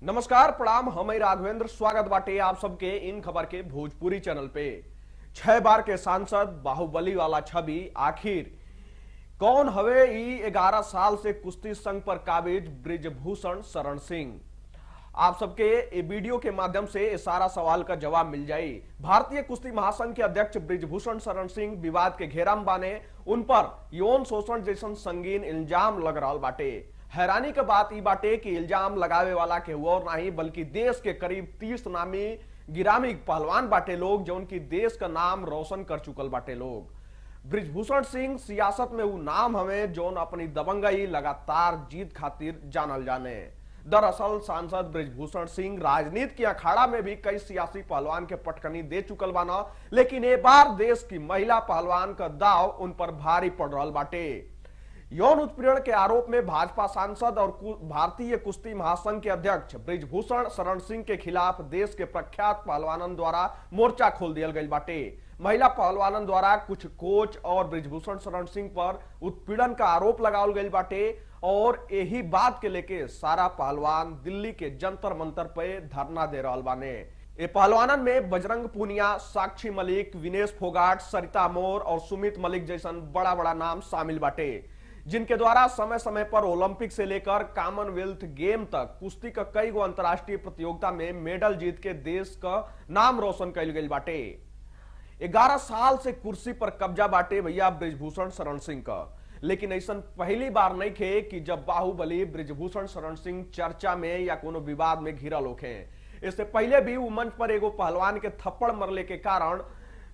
नमस्कार प्रणाम, हम राघवेंद्र स्वागत बाटे आप सबके इन खबर के भोजपुरी चैनल पे। 6 बार के सांसद बाहुबली वाला छवि आखिर कौन हवे? 11 साल से कुश्ती संघ पर काबिज ब्रिजभूषण शरण सिंह। आप सबके ये वीडियो के माध्यम से इस सारा सवाल का जवाब मिल जाए। भारतीय कुश्ती महासंघ के अध्यक्ष ब्रिजभूषण शरण सिंह विवाद के घेरा में बाने, उन पर यौन शोषण जैसन संगीन इल्जाम लग रहा बाटे। हैरानी के बात ई बाटे कि इल्जाम लगावे वाला के और नहीं बल्कि देश के करीब 30 नामी गिरामी पहलवान बाटे लोग, जो उनकी देश का नाम रोशन कर चुकल बाटे लोग। ब्रिजभूषण सिंह सियासत में वो नाम हमें जो अपनी दबंगई लगातार जीत खातिर जानल जाने। दरअसल सांसद ब्रिजभूषण सिंह राजनीति के अखाड़ा में भी कई सियासी पहलवान के पटकनी दे चुकल बाना, लेकिन एक बार देश की महिला पहलवान का दाव उन पर भारी पड़ रहा बाटे। यौन उत्पीड़न के आरोप में भाजपा सांसद और भारतीय कुश्ती महासंघ के अध्यक्ष ब्रिजभूषण शरण सिंह के खिलाफ देश के प्रख्यात पहलवानन द्वारा मोर्चा खोल दिया गई बाटे। महिला पहलवानन द्वारा कुछ कोच और ब्रिजभूषण शरण सिंह पर उत्पीड़न का आरोप लगावल गई बाटे और यही बात के लेके सारा पहलवान दिल्ली के जंतर मंतर पे धरना दे रहा बाने। ये पहलवानन में बजरंग पूनिया, साक्षी मलिक, विनेश फोगाट, सरिता मोर और सुमित मलिक जैसन बड़ा बड़ा नाम शामिल बाटे, जिनके द्वारा समय समय पर ओलंपिक से लेकर कॉमनवेल्थ गेम तक कुश्ती का कई गो अंतर्राष्ट्रीय प्रतियोगिता में मेडल जीत के देश का नाम रोशन कल गई बाटे। 11 साल से कुर्सी पर कब्जा बाटे भैया ब्रिजभूषण शरण सिंह का, लेकिन ऐसा पहली बार नहीं थे कि जब बाहुबली ब्रिजभूषण शरण सिंह चर्चा में या कोनो विवाद में घिरल होखे। इससे पहले भी वो मंच पर एगो पहलवान के थप्पड़ मरले के कारण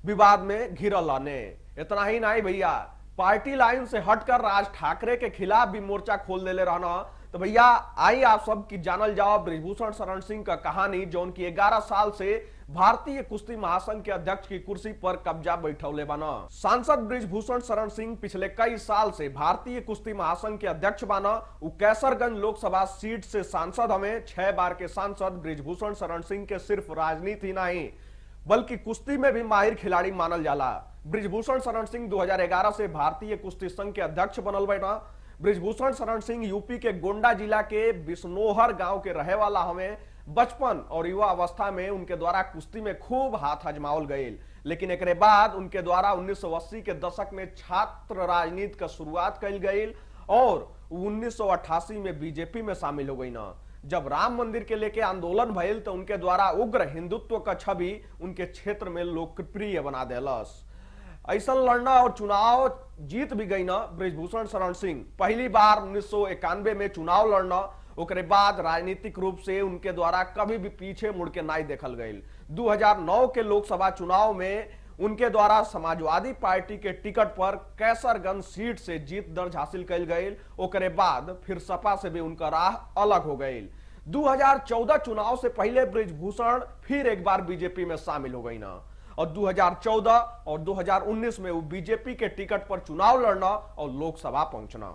विवाद में घिरल आने। इतना ही नहीं भैया, पार्टी लाइन से हटकर राज ठाकरे के खिलाफ भी मोर्चा खोल देले रहना। तो भैया आई आप सब की जानल जाओ ब्रिजभूषण शरण सिंह का कहानी, जो उनकी 11 साल से भारतीय कुश्ती महासंघ के अध्यक्ष की कुर्सी पर कब्जा बैठौले बाना। सांसद ब्रिजभूषण शरण सिंह पिछले कई साल से भारतीय कुश्ती महासंघ के अध्यक्ष बाना। वो कैसरगंज लोकसभा सीट से सांसद हमें 6 बार के सांसद ब्रिजभूषण शरण सिंह के सिर्फ राजनीति ही नहीं बल्कि कुश्ती में भी माहिर खिलाड़ी मानल जाला। ब्रिजभूषण शरण सिंह 2011 से भारतीय कुश्ती संघ के अध्यक्ष बनल बैठा। ब्रिजभूषण शरण सिंह यूपी के गोंडा जिला के बिश्नोहर गांव के रहे वाला हमें। बचपन और युवा अवस्था में उनके द्वारा कुश्ती में खूब हाथ आजमावल गईल, लेकिन एक बाद उनके द्वारा 1980 के दशक में छात्र राजनीति का शुरुआत कल गई और 1988 में बीजेपी में शामिल हो गई ना। जब राम मंदिर के लेके आंदोलन भइल तो उनके द्वारा उग्र हिंदुत्व का छवि उनके क्षेत्र में लोकप्रिय बना देलस। ऐसा लड़ना और चुनाव जीत भी गई ना ब्रिजभूषण शरण सिंह। पहली बार 1991 में चुनाव लड़ना, उसके बाद राजनीतिक रूप से उनके द्वारा कभी भी पीछे मुड़ के नहीं देखल गई। 2009 के लोकसभा चुनाव में उनके द्वारा समाजवादी पार्टी के टिकट पर कैसरगंज सीट से जीत दर्ज हासिल कल गई। उसके बाद फिर सपा से भी उनका राह अलग हो गई। 2014 चुनाव से पहले ब्रिजभूषण फिर एक बार बीजेपी में शामिल हो गई ना और 2014 और 2019 में वो बीजेपी के टिकट पर चुनाव लड़ना और लोकसभा पहुंचना।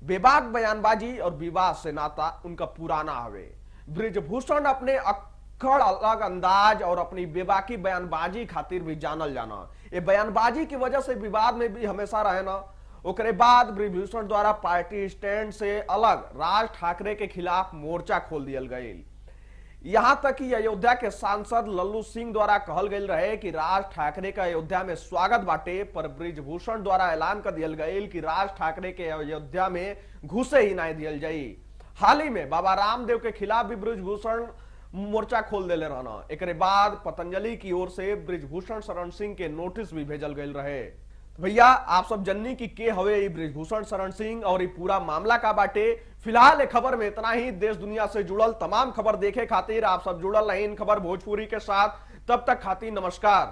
बेबाक बयानबाजी और विवाद से नाता उनका पुराना हवे। ब्रिजभूषण अपने अक्खड़ अलग अंदाज और अपनी बेबाकी बयानबाजी खातिर भी जानल जाना। ये बयानबाजी की वजह से विवाद में भी हमेशा रहे ना। उसके बाद ब्रिजभूषण द्वारा पार्टी स्टैंड से अलग राज ठाकरे के खिलाफ मोर्चा खोल दिया गई। यहां तक कि अयोध्या के सांसद लल्लू सिंह द्वारा कहल गई रहे कि राज ठाकरे का अयोध्या में स्वागत बाटे, पर ब्रिजभूषण द्वारा ऐलान कर दिया गई कि राज ठाकरे के अयोध्या में घुसे ही नहीं दिया जाई। हाल ही में बाबा रामदेव के खिलाफ भी ब्रिजभूषण मोर्चा खोल दिले रहना। एक बाद पतंजलि की ओर से ब्रिजभूषण शरण सिंह के नोटिस भी भेजल गई रहे। भैया आप सब जननी की के हवे ब्रिजभूषण शरण सिंह और ये पूरा मामला का बाटे। फिलहाल खबर में इतना ही। देश दुनिया से जुड़ल तमाम खबर देखे खातिर आप सब जुड़ल रहे इन खबर भोजपुरी के साथ। तब तक खातिर नमस्कार।